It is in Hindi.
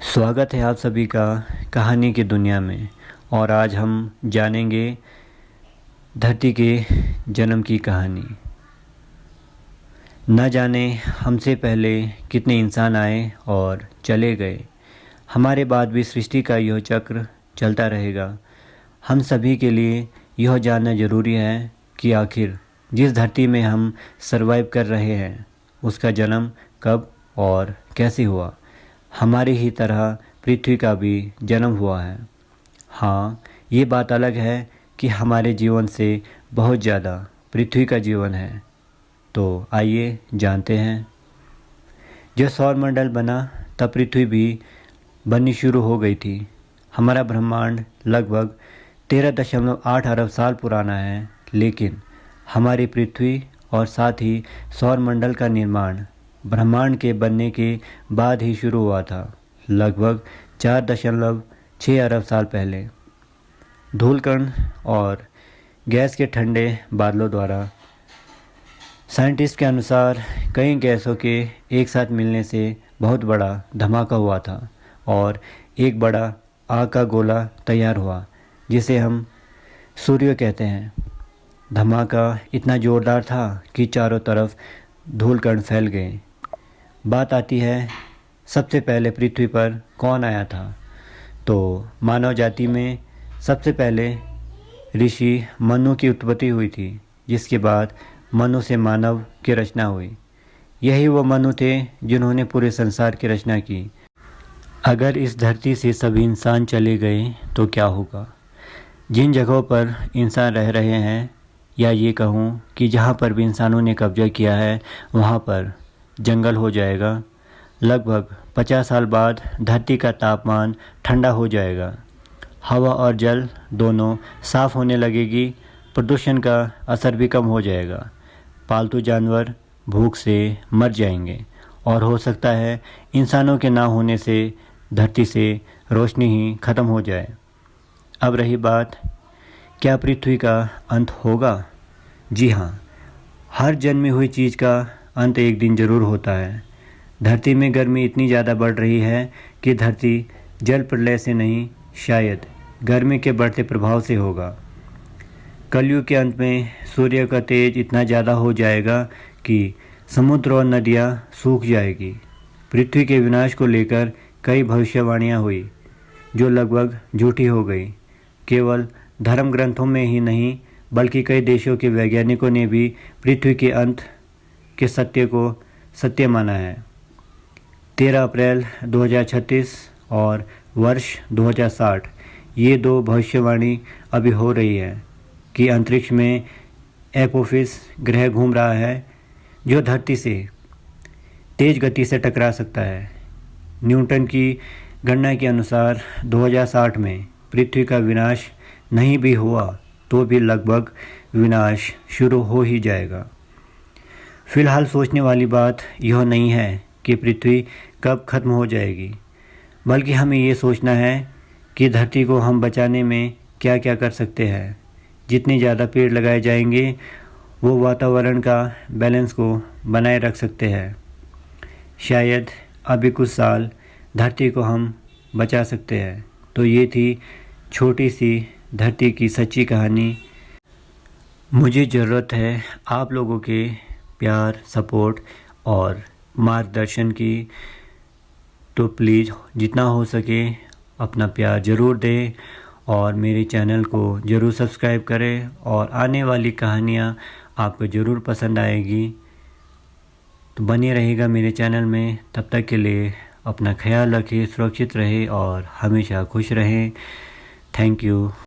स्वागत है आप सभी का कहानी की दुनिया में। और आज हम जानेंगे धरती के जन्म की कहानी। न जाने हमसे पहले कितने इंसान आए और चले गए, हमारे बाद भी सृष्टि का यह चक्र चलता रहेगा। हम सभी के लिए यह जानना ज़रूरी है कि आखिर जिस धरती में हम सरवाइव कर रहे हैं उसका जन्म कब और कैसे हुआ। हमारी ही तरह पृथ्वी का भी जन्म हुआ है। हाँ, ये बात अलग है कि हमारे जीवन से बहुत ज़्यादा पृथ्वी का जीवन है। तो आइए जानते हैं। जब सौरमंडल बना तब पृथ्वी भी बननी शुरू हो गई थी। हमारा ब्रह्मांड लगभग 13.8 अरब साल पुराना है, लेकिन हमारी पृथ्वी और साथ ही सौरमंडल का निर्माण ब्रह्मांड के बनने के बाद ही शुरू हुआ था, लगभग 4.6 अरब साल पहले। धूलकण और गैस के ठंडे बादलों द्वारा साइंटिस्ट के अनुसार कई गैसों के एक साथ मिलने से बहुत बड़ा धमाका हुआ था और एक बड़ा आग का गोला तैयार हुआ, जिसे हम सूर्य कहते हैं। धमाका इतना ज़ोरदार था कि चारों तरफ धूलकण फैल गए। बात आती है सबसे पहले पृथ्वी पर कौन आया था। तो मानव जाति में सबसे पहले ऋषि मनु की उत्पत्ति हुई थी, जिसके बाद मनु से मानव की रचना हुई। यही वो मनु थे जिन्होंने पूरे संसार की रचना की। अगर इस धरती से सभी इंसान चले गए तो क्या होगा। जिन जगहों पर इंसान रह रहे हैं, या ये कहूँ कि जहाँ पर भी इंसानों ने कब्जा किया है, वहाँ पर जंगल हो जाएगा। लगभग 50 साल बाद धरती का तापमान ठंडा हो जाएगा। हवा और जल दोनों साफ़ होने लगेगी। प्रदूषण का असर भी कम हो जाएगा। पालतू जानवर भूख से मर जाएंगे और हो सकता है इंसानों के ना होने से धरती से रोशनी ही ख़त्म हो जाए। अब रही बात, क्या पृथ्वी का अंत होगा? जी हाँ, हर जन्मी हुई चीज़ का अंत एक दिन ज़रूर होता है। धरती में गर्मी इतनी ज़्यादा बढ़ रही है कि धरती जल प्रलय से नहीं, शायद गर्मी के बढ़ते प्रभाव से होगा। कलयुग के अंत में सूर्य का तेज इतना ज़्यादा हो जाएगा कि समुद्र और नदियाँ सूख जाएगी। पृथ्वी के विनाश को लेकर कई भविष्यवाणियाँ हुई, जो लगभग झूठी हो गई। केवल धर्म ग्रंथों में ही नहीं, बल्कि कई देशों के वैज्ञानिकों ने भी पृथ्वी के अंत के सत्य को सत्य माना है। 13 अप्रैल 2036 और वर्ष 2060, ये दो भविष्यवाणी अभी हो रही है कि अंतरिक्ष में एपोफिस ग्रह घूम रहा है, जो धरती से तेज़ गति से टकरा सकता है। न्यूटन की गणना के अनुसार 2060 में पृथ्वी का विनाश नहीं भी हुआ तो भी लगभग विनाश शुरू हो ही जाएगा। फिलहाल सोचने वाली बात यह नहीं है कि पृथ्वी कब खत्म हो जाएगी, बल्कि हमें ये सोचना है कि धरती को हम बचाने में क्या क्या कर सकते हैं। जितने ज़्यादा पेड़ लगाए जाएंगे, वो वातावरण का बैलेंस को बनाए रख सकते हैं। शायद अभी कुछ साल धरती को हम बचा सकते हैं। तो ये थी छोटी सी धरती की सच्ची कहानी। मुझे ज़रूरत है आप लोगों के प्यार, सपोर्ट और मार्गदर्शन की। तो प्लीज़ जितना हो सके अपना प्यार ज़रूर दें और मेरे चैनल को ज़रूर सब्सक्राइब करें। और आने वाली कहानियाँ आपको ज़रूर पसंद आएगी। तो बने रहेगा मेरे चैनल में। तब तक के लिए अपना ख्याल रखें, सुरक्षित रहें और हमेशा खुश रहें। Thank you.